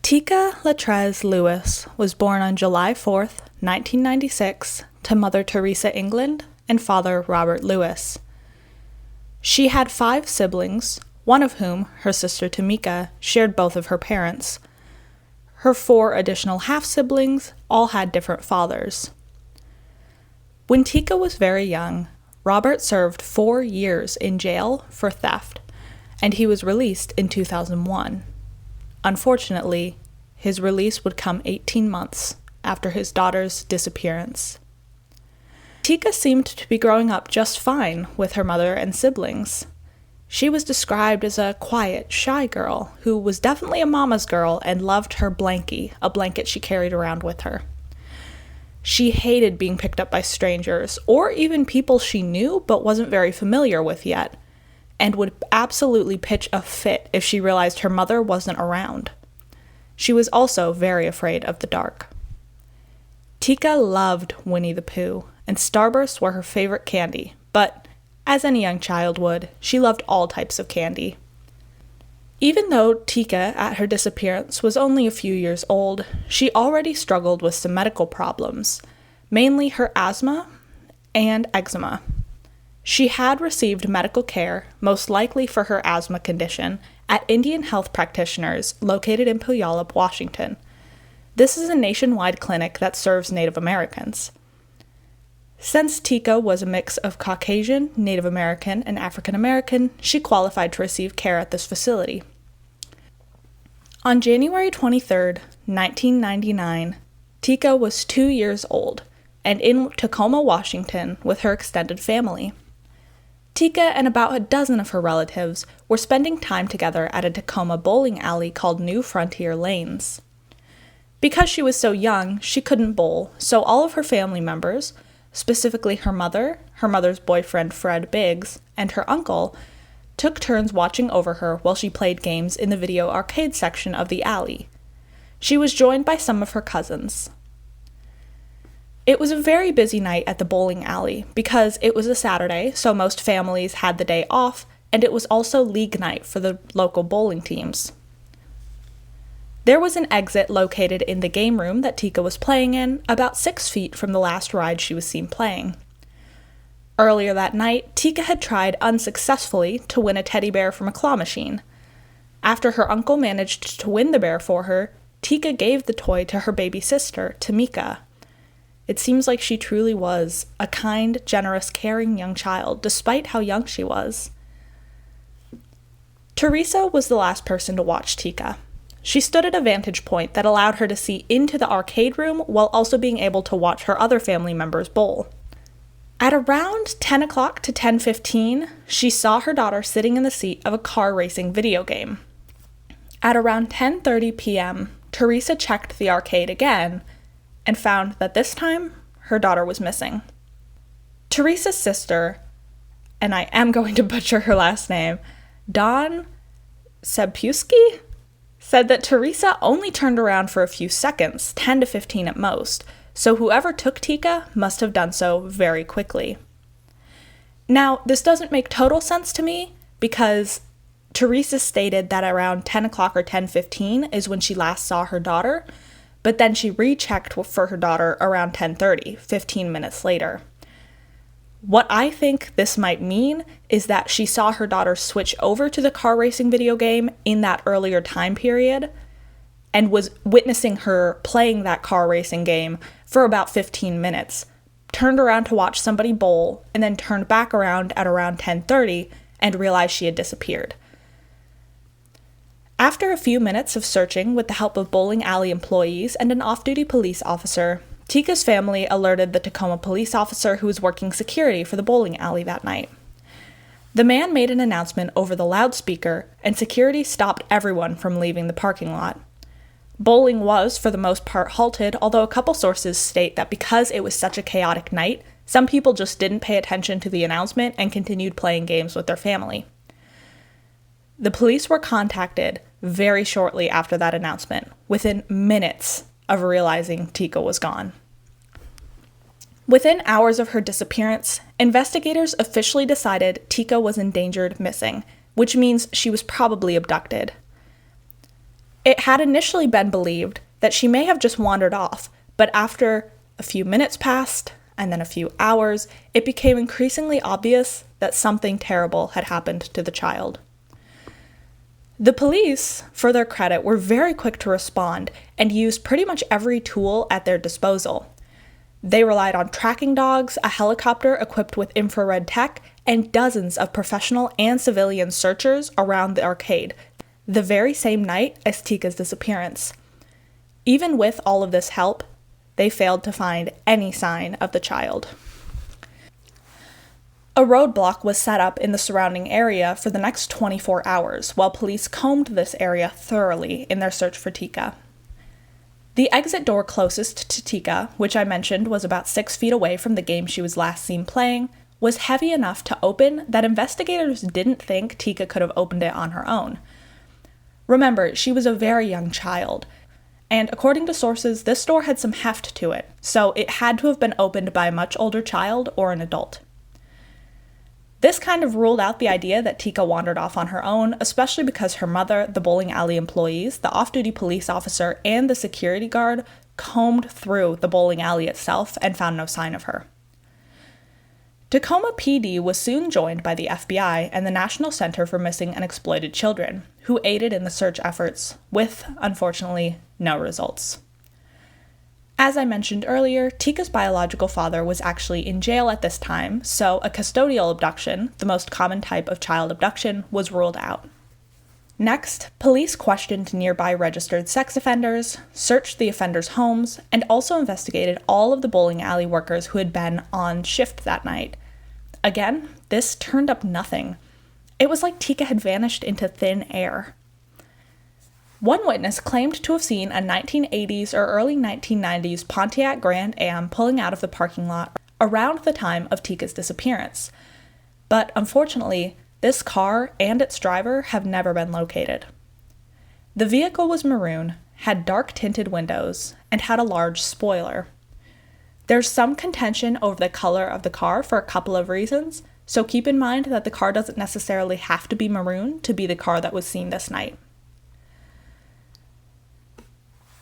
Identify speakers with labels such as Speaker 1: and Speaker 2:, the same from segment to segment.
Speaker 1: Teekah Latrez Lewis was born on July 4th, 1996, to Mother Teresa England and Father Robert Lewis. She had 5 siblings, one of whom, her sister Tamika, shared both of her parents. Her 4 additional half-siblings all had different fathers. When Tikka was very young, Robert served 4 years in jail for theft, and he was released in 2001. Unfortunately, his release would come 18 months after his daughter's disappearance. Tikka seemed to be growing up just fine with her mother and siblings. She was described as a quiet, shy girl who was definitely a mama's girl and loved her blankie, a blanket she carried around with her. She hated being picked up by strangers, or even people she knew but wasn't very familiar with yet, and would absolutely pitch a fit if she realized her mother wasn't around. She was also very afraid of the dark. Tikka loved Winnie the Pooh, and Starbursts were her favorite candy, but, as any young child would, she loved all types of candy. Even though Tikka, at her disappearance, was only a few years old, she already struggled with some medical problems, mainly her asthma and eczema. She had received medical care, most likely for her asthma condition, at Indian health practitioners located in Puyallup, Washington. This is a nationwide clinic that serves Native Americans. Since Tikka was a mix of Caucasian, Native American, and African American, she qualified to receive care at this facility. On January 23, 1999, Tikka was 2 years old and in Tacoma, Washington, with her extended family. Tikka and about a dozen of her relatives were spending time together at a Tacoma bowling alley called New Frontier Lanes. Because she was so young, she couldn't bowl, so all of her family members, specifically her mother, her mother's boyfriend Fred Biggs, and her uncle, took turns watching over her while she played games in the video arcade section of the alley. She was joined by some of her cousins. It was a very busy night at the bowling alley because it was a Saturday, so most families had the day off, and it was also league night for the local bowling teams. There was an exit located in the game room that Tikka was playing in, about 6 feet from the last ride she was seen playing. Earlier that night, Tikka had tried unsuccessfully to win a teddy bear from a claw machine. After her uncle managed to win the bear for her, Tikka gave the toy to her baby sister, Tamika. It seems like she truly was a kind, generous, caring young child, despite how young she was. Teresa was the last person to watch Tikka. She stood at a vantage point that allowed her to see into the arcade room while also being able to watch her other family members bowl. At around 10 o'clock to 10:15, she saw her daughter sitting in the seat of a car racing video game. At around 10:30 p.m., Teresa checked the arcade again and found that this time, her daughter was missing. Teresa's sister, and I am going to butcher her last name, Dawn Sebpuski, said that Teresa only turned around for a few seconds, 10 to 15 at most, so whoever took Tikka must have done so very quickly. Now, this doesn't make total sense to me because Teresa stated that around 10 o'clock or 10:15 is when she last saw her daughter, but then she rechecked for her daughter around 10:30, 15 minutes later. What I think this might mean is that she saw her daughter switch over to the car racing video game in that earlier time period and was witnessing her playing that car racing game for about 15 minutes, turned around to watch somebody bowl, and then turned back around at around 10:30 and realized she had disappeared. After a few minutes of searching with the help of bowling alley employees and an off-duty police officer, Tikka's family alerted the Tacoma police officer who was working security for the bowling alley that night. The man made an announcement over the loudspeaker, and security stopped everyone from leaving the parking lot. Bowling was, for the most part, halted, although a couple sources state that because it was such a chaotic night, some people just didn't pay attention to the announcement and continued playing games with their family. The police were contacted very shortly after that announcement, within minutes of realizing Tikka was gone. Within hours of her disappearance, investigators officially decided Tikka was endangered missing, which means she was probably abducted. It had initially been believed that she may have just wandered off, but after a few minutes passed, and then a few hours, it became increasingly obvious that something terrible had happened to the child. The police, for their credit, were very quick to respond and used pretty much every tool at their disposal. They relied on tracking dogs, a helicopter equipped with infrared tech, and dozens of professional and civilian searchers around the arcade, the very same night as Tikka's disappearance. Even with all of this help, they failed to find any sign of the child. A roadblock was set up in the surrounding area for the next 24 hours, while police combed this area thoroughly in their search for Teekah. The exit door closest to Teekah, which I mentioned was about 6 feet away from the game she was last seen playing, was heavy enough to open that investigators didn't think Teekah could have opened it on her own. Remember, she was a very young child, and according to sources, this door had some heft to it, so it had to have been opened by a much older child or an adult. This kind of ruled out the idea that Teekah wandered off on her own, especially because her mother, the bowling alley employees, the off-duty police officer, and the security guard combed through the bowling alley itself and found no sign of her. Tacoma PD was soon joined by the FBI and the National Center for Missing and Exploited Children, who aided in the search efforts, with, unfortunately, no results. As I mentioned earlier, Teekah's biological father was actually in jail at this time, so a custodial abduction, the most common type of child abduction, was ruled out. Next, police questioned nearby registered sex offenders, searched the offenders' homes, and also investigated all of the bowling alley workers who had been on shift that night. Again, this turned up nothing. It was like Teekah had vanished into thin air. One witness claimed to have seen a 1980s or early 1990s Pontiac Grand Am pulling out of the parking lot around the time of Teekah's disappearance. But unfortunately, this car and its driver have never been located. The vehicle was maroon, had dark tinted windows, and had a large spoiler. There's some contention over the color of the car for a couple of reasons, so keep in mind that the car doesn't necessarily have to be maroon to be the car that was seen this night.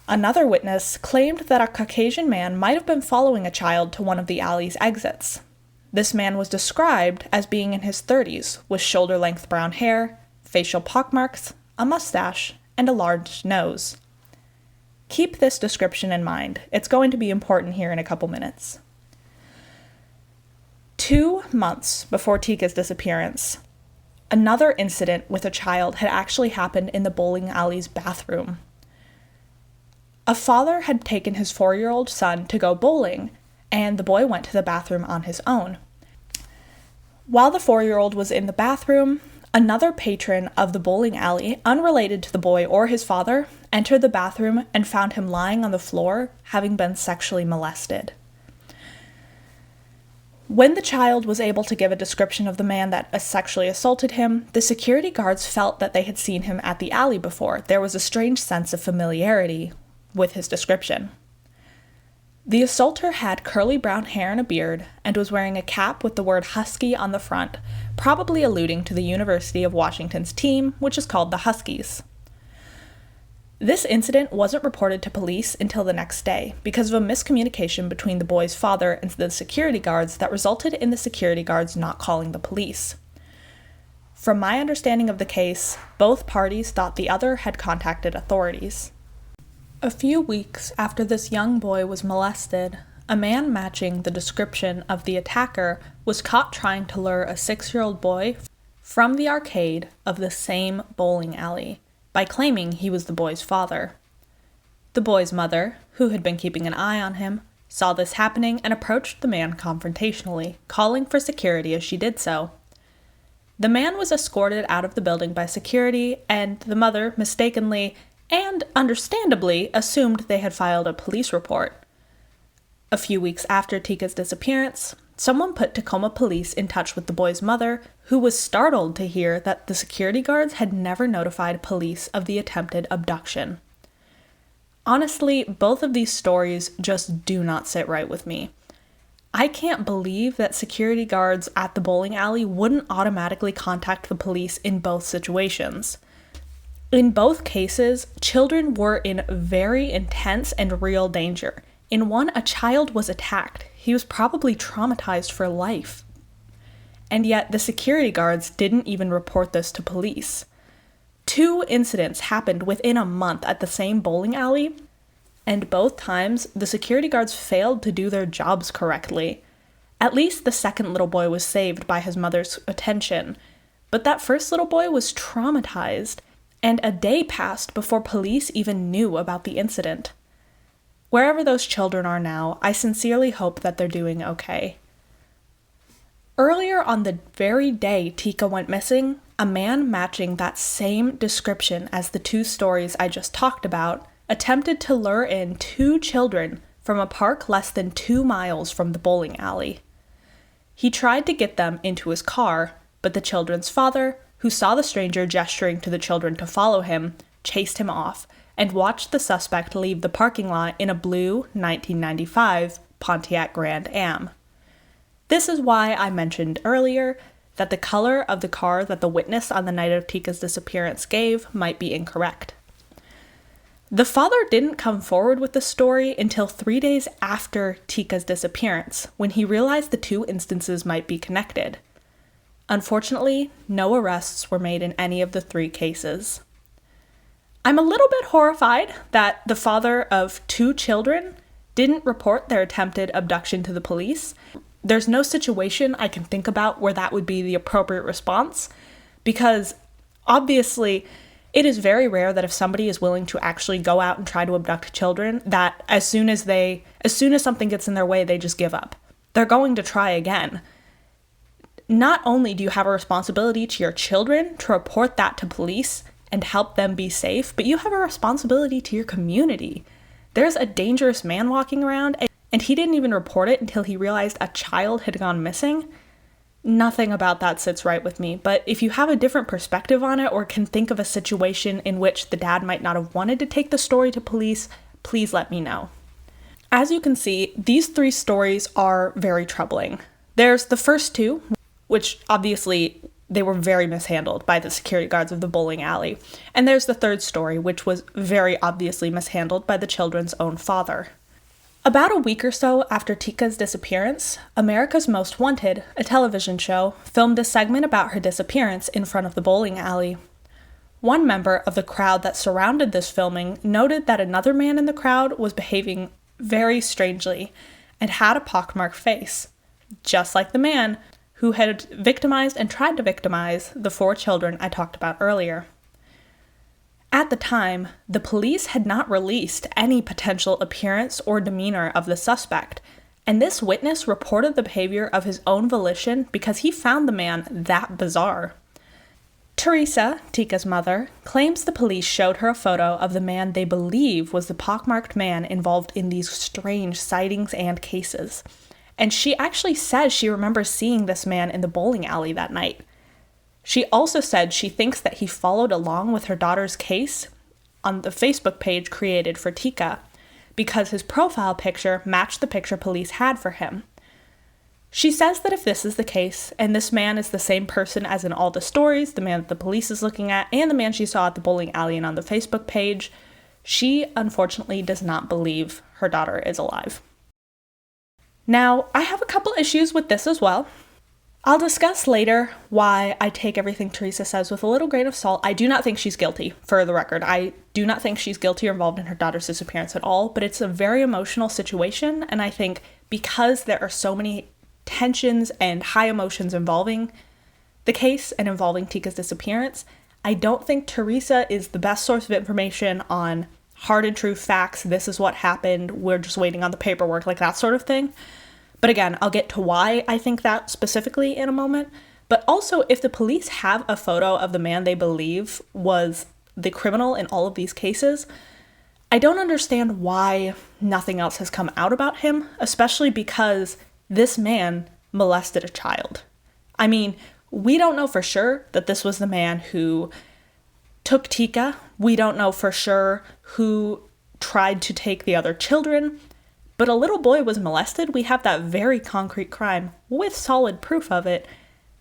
Speaker 1: Another witness claimed that a Caucasian man might have been following a child to one of the alley's exits. This man was described as being in his 30s, with shoulder-length brown hair, facial pockmarks, a mustache, and a large nose. Keep this description in mind. It's going to be important here in a couple minutes. 2 months before Teekah's disappearance, another incident with a child had actually happened in the bowling alley's bathroom. A father had taken his 4-year-old son to go bowling, and the boy went to the bathroom on his own. While the 4-year-old was in the bathroom, another patron of the bowling alley, unrelated to the boy or his father, entered the bathroom and found him lying on the floor, having been sexually molested. When the child was able to give a description of the man that sexually assaulted him, the security guards felt that they had seen him at the alley before. There was a strange sense of familiarity with his description. The assaulter had curly brown hair and a beard, and was wearing a cap with the word Husky on the front, probably alluding to the University of Washington's team, which is called the Huskies. This incident wasn't reported to police until the next day, because of a miscommunication between the boy's father and the security guards that resulted in the security guards not calling the police. From my understanding of the case, both parties thought the other had contacted authorities. A few weeks after this young boy was molested, a man matching the description of the attacker was caught trying to lure a 6-year-old boy from the arcade of the same bowling alley by claiming he was the boy's father. The boy's mother, who had been keeping an eye on him, saw this happening and approached the man confrontationally, calling for security as she did so. The man was escorted out of the building by security, and the mother mistakenly and understandably assumed they had filed a police report. A few weeks after Teekah's disappearance, someone put Tacoma police in touch with the boy's mother, who was startled to hear that the security guards had never notified police of the attempted abduction. Honestly, both of these stories just do not sit right with me. I can't believe that security guards at the bowling alley wouldn't automatically contact the police in both situations. In both cases, children were in very intense and real danger. In one, a child was attacked. He was probably traumatized for life. And yet, the security guards didn't even report this to police. 2 incidents happened within a month at the same bowling alley, and both times, the security guards failed to do their jobs correctly. At least the second little boy was saved by his mother's attention, but that first little boy was traumatized, and a day passed before police even knew about the incident. Wherever those children are now, I sincerely hope that they're doing okay. Earlier on the very day Tikka went missing, a man matching that same description as the 2 stories I just talked about attempted to lure in 2 children from a park less than 2 miles from the bowling alley. He tried to get them into his car, but the children's father, who saw the stranger gesturing to the children to follow him, chased him off and watched the suspect leave the parking lot in a blue 1995 Pontiac Grand Am. This is why I mentioned earlier that the color of the car that the witness on the night of Tikka's disappearance gave might be incorrect. The father didn't come forward with the story until 3 days after Tikka's disappearance, when he realized the 2 instances might be connected. Unfortunately, no arrests were made in any of the 3 cases. I'm a little bit horrified that the father of 2 children didn't report their attempted abduction to the police. There's no situation I can think about where that would be the appropriate response, because obviously it is very rare that if somebody is willing to actually go out and try to abduct children, that as soon as something gets in their way, they just give up. They're going to try again. Not only do you have a responsibility to your children to report that to police and help them be safe, but you have a responsibility to your community. There's a dangerous man walking around, and he didn't even report it until he realized a child had gone missing. Nothing about that sits right with me, but if you have a different perspective on it or can think of a situation in which the dad might not have wanted to take the story to police, please let me know. As you can see, these 3 stories are very troubling. There's the first 2, which obviously they were very mishandled by the security guards of the bowling alley. And there's the 3rd story, which was very obviously mishandled by the children's own father. About a week or so after Tikka's disappearance, America's Most Wanted, a television show, filmed a segment about her disappearance in front of the bowling alley. One member of the crowd that surrounded this filming noted that another man in the crowd was behaving very strangely and had a pockmarked face, just like the man who had victimized and tried to victimize the 4 children I talked about earlier. At the time, the police had not released any potential appearance or demeanor of the suspect, and this witness reported the behavior of his own volition because he found the man that bizarre. Teresa, Tikka's mother, claims the police showed her a photo of the man they believe was the pockmarked man involved in these strange sightings and cases, and she actually says she remembers seeing this man in the bowling alley that night. She also said she thinks that he followed along with her daughter's case on the Facebook page created for Teekah because his profile picture matched the picture police had for him. She says that if this is the case, and this man is the same person as in all the stories, the man that the police is looking at, and the man she saw at the bowling alley and on the Facebook page, she unfortunately does not believe her daughter is alive. Now, I have a couple issues with this as well. I'll discuss later why I take everything Teresa says with a little grain of salt. I do not think she's guilty, for the record. I do not think she's guilty or involved in her daughter's disappearance at all, but it's a very emotional situation, and I think because there are so many tensions and high emotions involving the case and involving Tikka's disappearance, I don't think Teresa is the best source of information on hard and true facts. This is what happened. We're just waiting on the paperwork, like that sort of thing. But again, I'll get to why I think that specifically in a moment. But also, if the police have a photo of the man they believe was the criminal in all of these cases, I don't understand why nothing else has come out about him, especially because this man molested a child. I mean, we don't know for sure that this was the man who took Tikka. We don't know for sure who tried to take the other children. But a little boy was molested. We have that very concrete crime with solid proof of it.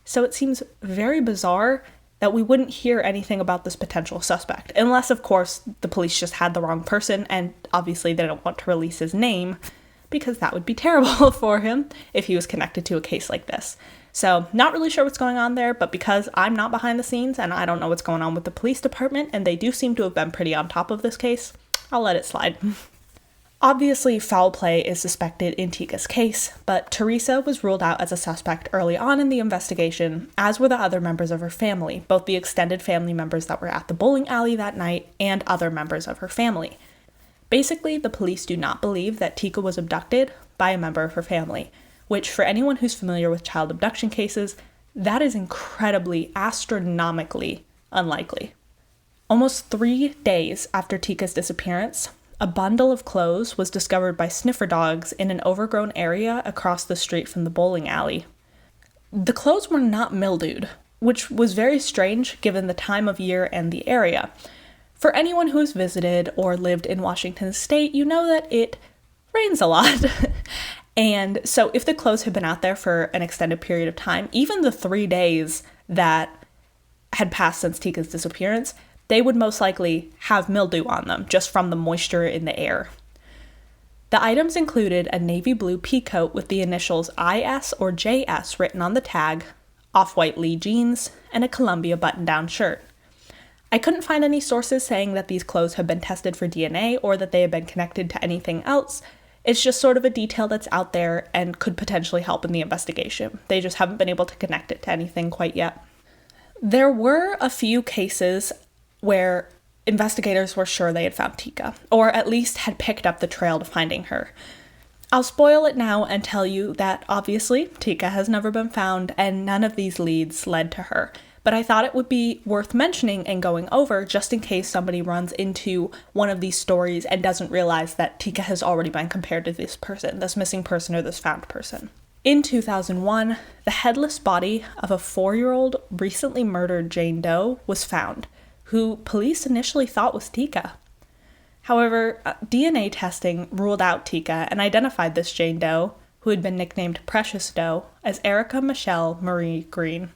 Speaker 1: So it seems very bizarre that we wouldn't hear anything about this potential suspect, unless, of course, the police just had the wrong person, and obviously they don't want to release his name, because that would be terrible for him if he was connected to a case like this. So, not really sure what's going on there, but because I'm not behind the scenes and I don't know what's going on with the police department, and they do seem to have been pretty on top of this case, I'll let it slide. Obviously, foul play is suspected in Teekah's case, but Teresa was ruled out as a suspect early on in the investigation, as were the other members of her family, both the extended family members that were at the bowling alley that night and other members of her family. Basically, the police do not believe that Tikka was abducted by a member of her family, which for anyone who's familiar with child abduction cases, that is incredibly, astronomically unlikely. Almost 3 days after Tikka's disappearance, a bundle of clothes was discovered by sniffer dogs in an overgrown area across the street from the bowling alley. The clothes were not mildewed, which was very strange given the time of year and the area. For anyone who has visited or lived in Washington state, you know that it rains a lot. And so if the clothes had been out there for an extended period of time, even the 3 days that had passed since Tikka's disappearance, they would most likely have mildew on them just from the moisture in the air. The items included a navy blue pea coat with the initials IS or JS written on the tag, off-white Lee jeans, and a Columbia button-down shirt. I couldn't find any sources saying that these clothes had been tested for DNA or that they had been connected to anything else. It's just sort of a detail that's out there and could potentially help in the investigation. They just haven't been able to connect it to anything quite yet. There were a few cases where investigators were sure they had found Tikka, or at least had picked up the trail to finding her. I'll spoil it now and tell you that obviously Tikka has never been found and none of these leads led to her, but I thought it would be worth mentioning and going over just in case somebody runs into one of these stories and doesn't realize that Tikka has already been compared to this person, this missing person or this found person. In 2001, the headless body of a 4-year-old recently murdered Jane Doe was found, who police initially thought was Tikka. However, DNA testing ruled out Tikka and identified this Jane Doe, who had been nicknamed Precious Doe, as Erica Michelle Marie Green.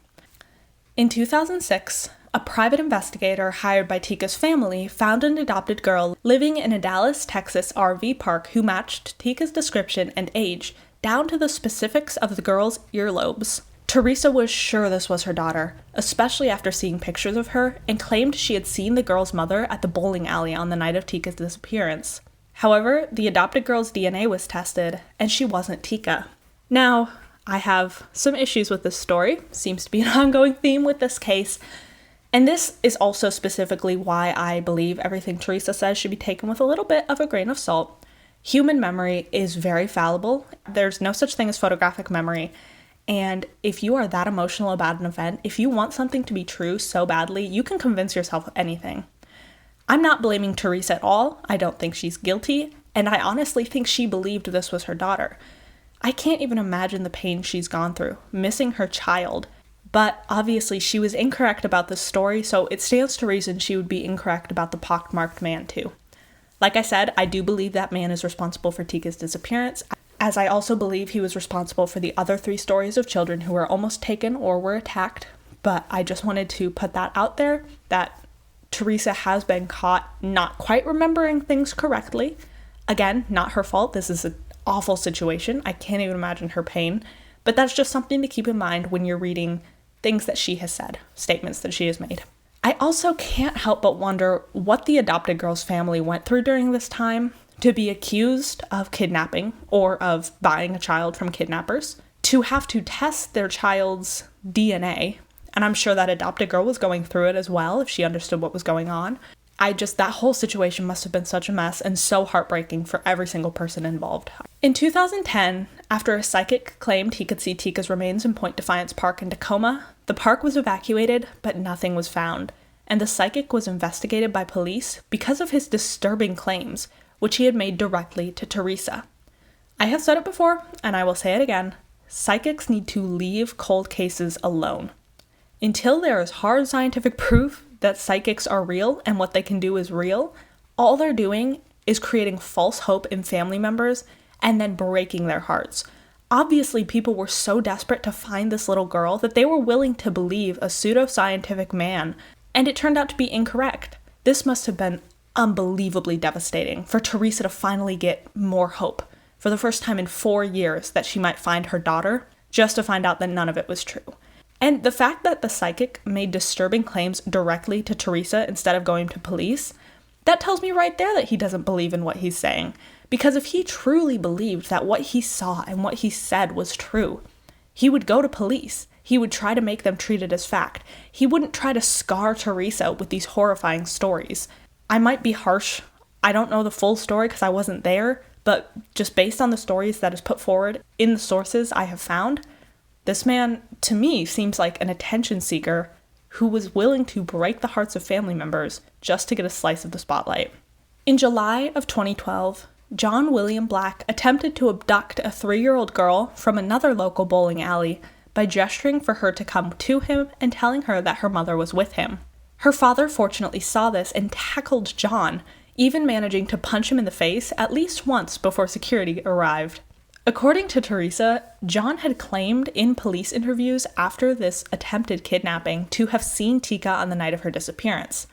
Speaker 1: In 2006, a private investigator hired by Tikka's family found an adopted girl living in a Dallas, Texas RV park who matched Tikka's description and age down to the specifics of the girl's earlobes. Teresa was sure this was her daughter, especially after seeing pictures of her, and claimed she had seen the girl's mother at the bowling alley on the night of Tikka's disappearance. However, the adopted girl's DNA was tested, and she wasn't Tikka. Now, I have some issues with this story. Seems to be an ongoing theme with this case. And this is also specifically why I believe everything Teresa says should be taken with a little bit of a grain of salt. Human memory is very fallible. There's no such thing as photographic memory. And if you are that emotional about an event, if you want something to be true so badly, you can convince yourself of anything. I'm not blaming Teresa at all. I don't think she's guilty. And I honestly think she believed this was her daughter. I can't even imagine the pain she's gone through, missing her child. But obviously she was incorrect about this story, so it stands to reason she would be incorrect about the pockmarked man too. Like I said, I do believe that man is responsible for Tikka's disappearance, as I also believe he was responsible for the other 3 stories of children who were almost taken or were attacked. But I just wanted to put that out there, that Teresa has been caught not quite remembering things correctly. Again, not her fault. This is an awful situation. I can't even imagine her pain. But that's just something to keep in mind when you're reading things that she has said, statements that she has made. I also can't help but wonder what the adopted girl's family went through during this time to be accused of kidnapping or of buying a child from kidnappers, to have to test their child's DNA, and I'm sure that adopted girl was going through it as well if she understood what was going on. That whole situation must have been such a mess and so heartbreaking for every single person involved. In 2010, after a psychic claimed he could see Tikka's remains in Point Defiance Park in Tacoma, the park was evacuated, but nothing was found, and the psychic was investigated by police because of his disturbing claims, which he had made directly to Teresa. I have said it before, and I will say it again, psychics need to leave cold cases alone. Until there is hard scientific proof that psychics are real and what they can do is real, all they're doing is creating false hope in family members and then breaking their hearts. Obviously, people were so desperate to find this little girl that they were willing to believe a pseudoscientific man, and it turned out to be incorrect. This must have been unbelievably devastating for Teresa to finally get more hope, for the first time in 4 years, that she might find her daughter, just to find out that none of it was true. And the fact that the psychic made disturbing claims directly to Teresa instead of going to police, that tells me right there that he doesn't believe in what he's saying. Because if he truly believed that what he saw and what he said was true, he would go to police. He would try to make them treat it as fact. He wouldn't try to scar Teresa with these horrifying stories. I might be harsh. I don't know the full story because I wasn't there, but just based on the stories that is put forward in the sources I have found, this man, to me, seems like an attention seeker who was willing to break the hearts of family members just to get a slice of the spotlight. In July of 2012, John William Black attempted to abduct a 3-year-old girl from another local bowling alley by gesturing for her to come to him and telling her that her mother was with him. Her father fortunately saw this and tackled John, even managing to punch him in the face at least once before security arrived. According to Teresa, John had claimed in police interviews after this attempted kidnapping to have seen Tikka on the night of her disappearance.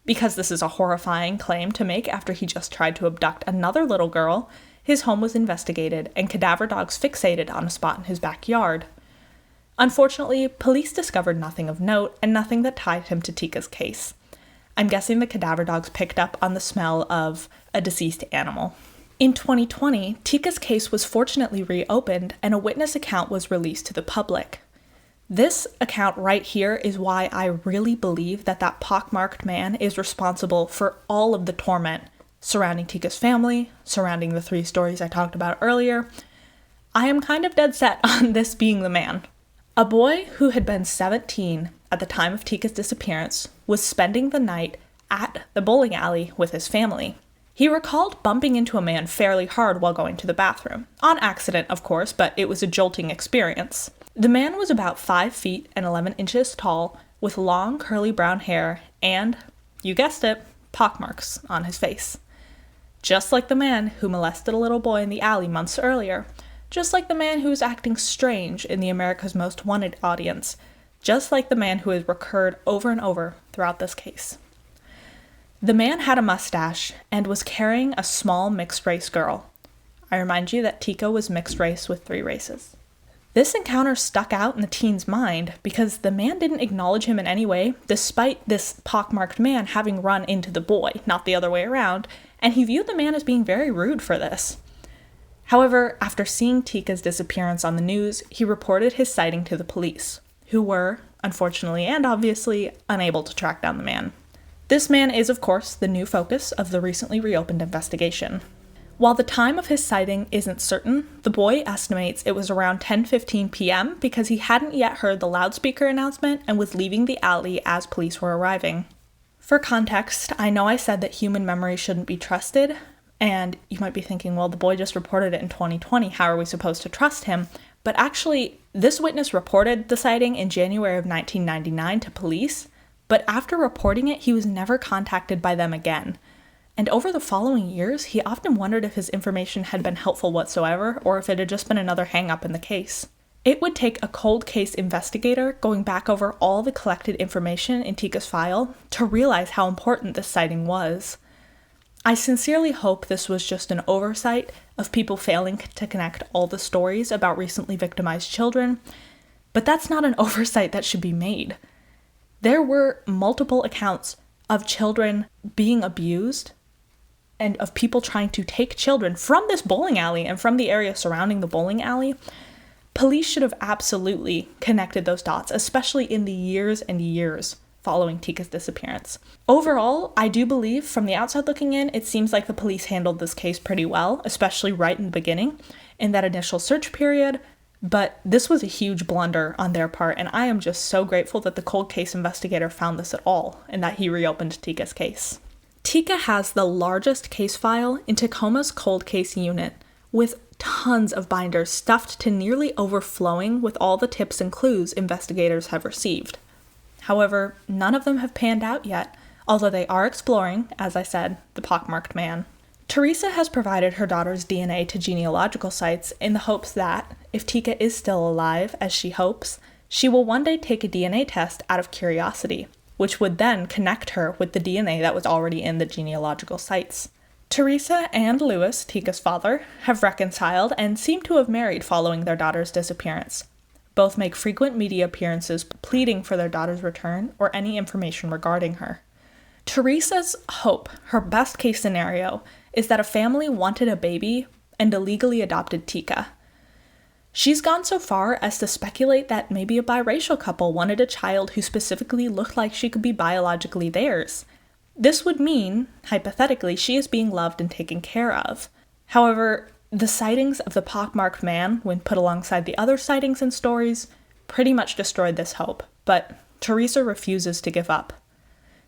Speaker 1: Because this is a horrifying claim to make after he just tried to abduct another little girl, his home was investigated and cadaver dogs fixated on a spot in his backyard. Unfortunately, police discovered nothing of note and nothing that tied him to Tikka's case. I'm guessing the cadaver dogs picked up on the smell of a deceased animal. In 2020, Tikka's case was fortunately reopened and a witness account was released to the public. This account right here is why I really believe that that pockmarked man is responsible for all of the torment surrounding Tikka's family, surrounding the 3 stories I talked about earlier. I am kind of dead set on this being the man. A boy who had been 17 at the time of Tikka's disappearance was spending the night at the bowling alley with his family. He recalled bumping into a man fairly hard while going to the bathroom. On accident, of course, but it was a jolting experience. The man was about 5 feet and 11 inches tall, with long curly brown hair and, you guessed it, pockmarks on his face. Just like the man who molested a little boy in the alley months earlier. Just like the man who was acting strange in the America's Most Wanted audience. Just like the man who has recurred over and over throughout this case. The man had a mustache and was carrying a small mixed-race girl. I remind you that Tikka was mixed race with 3 races. This encounter stuck out in the teen's mind because the man didn't acknowledge him in any way, despite this pockmarked man having run into the boy, not the other way around, and he viewed the man as being very rude for this. However, after seeing Tikka's disappearance on the news, he reported his sighting to the police, who were, unfortunately and obviously, unable to track down the man. This man is, of course, the new focus of the recently reopened investigation. While the time of his sighting isn't certain, the boy estimates it was around 10:15 p.m. because he hadn't yet heard the loudspeaker announcement and was leaving the alley as police were arriving. For context, I know I said that human memory shouldn't be trusted, and you might be thinking, well, the boy just reported it in 2020, how are we supposed to trust him? But actually, this witness reported the sighting in January of 1999 to police, but after reporting it, he was never contacted by them again. And over the following years, he often wondered if his information had been helpful whatsoever, or if it had just been another hang-up in the case. It would take a cold case investigator going back over all the collected information in Tikka's file to realize how important this sighting was. I sincerely hope this was just an oversight of people failing to connect all the stories about recently victimized children, but that's not an oversight that should be made. There were multiple accounts of children being abused and of people trying to take children from this bowling alley and from the area surrounding the bowling alley. Police should have absolutely connected those dots, especially in the years and years following Tikka's disappearance. Overall, I do believe, from the outside looking in, it seems like the police handled this case pretty well, especially right in the beginning, in that initial search period, but this was a huge blunder on their part, and I am just so grateful that the cold case investigator found this at all, and that he reopened Tikka's case. Tikka has the largest case file in Tacoma's cold case unit, with tons of binders stuffed to nearly overflowing with all the tips and clues investigators have received. However, none of them have panned out yet, although they are exploring, as I said, the pockmarked man. Teresa has provided her daughter's DNA to genealogical sites in the hopes that, if Tikka is still alive, as she hopes, she will one day take a DNA test out of curiosity, which would then connect her with the DNA that was already in the genealogical sites. Teresa and Louis, Tikka's father, have reconciled and seem to have married following their daughter's disappearance. Both make frequent media appearances pleading for their daughter's return or any information regarding her. Teresa's hope, her best case scenario, is that a family wanted a baby and illegally adopted Tikka. She's gone so far as to speculate that maybe a biracial couple wanted a child who specifically looked like she could be biologically theirs. This would mean, hypothetically, she is being loved and taken care of. However, the sightings of the pockmarked man, when put alongside the other sightings and stories, pretty much destroyed this hope, but Teresa refuses to give up.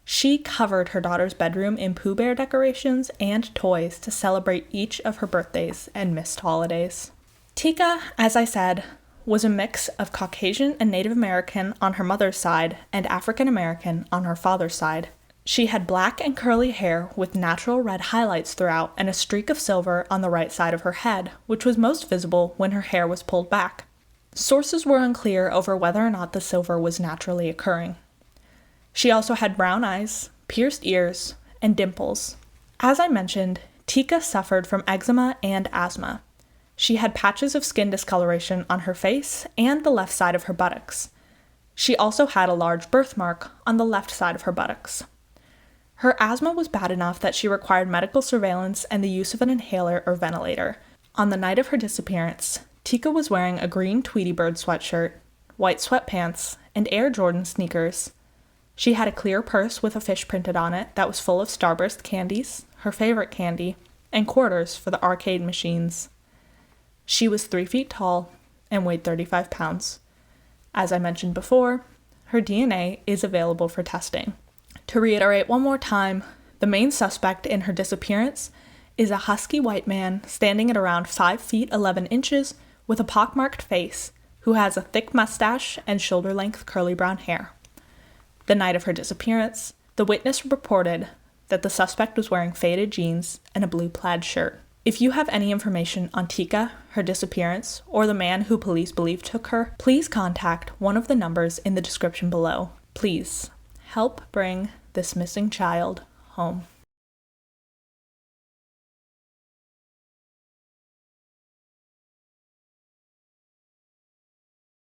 Speaker 1: She covered her daughter's bedroom in Pooh Bear decorations and toys to celebrate each of her birthdays and missed holidays. Tikka, as I said, was a mix of Caucasian and Native American on her mother's side and African American on her father's side. She had black and curly hair with natural red highlights throughout and a streak of silver on the right side of her head, which was most visible when her hair was pulled back. Sources were unclear over whether or not the silver was naturally occurring. She also had brown eyes, pierced ears, and dimples. As I mentioned, Tikka suffered from eczema and asthma. She had patches of skin discoloration on her face and the left side of her buttocks. She also had a large birthmark on the left side of her buttocks. Her asthma was bad enough that she required medical surveillance and the use of an inhaler or ventilator. On the night of her disappearance, Tikka was wearing a green Tweety Bird sweatshirt, white sweatpants, and Air Jordan sneakers. She had a clear purse with a fish printed on it that was full of Starburst candies, her favorite candy, and quarters for the arcade machines. She was 3 feet tall and weighed 35 pounds. As I mentioned before, her DNA is available for testing. To reiterate one more time, the main suspect in her disappearance is a husky white man standing at around 5 feet 11 inches with a pockmarked face who has a thick mustache and shoulder-length curly brown hair. The night of her disappearance, the witness reported that the suspect was wearing faded jeans and a blue plaid shirt. If you have any information on Tikka, her disappearance, or the man who police believe took her, please contact one of the numbers in the description below. Please help bring this missing child home.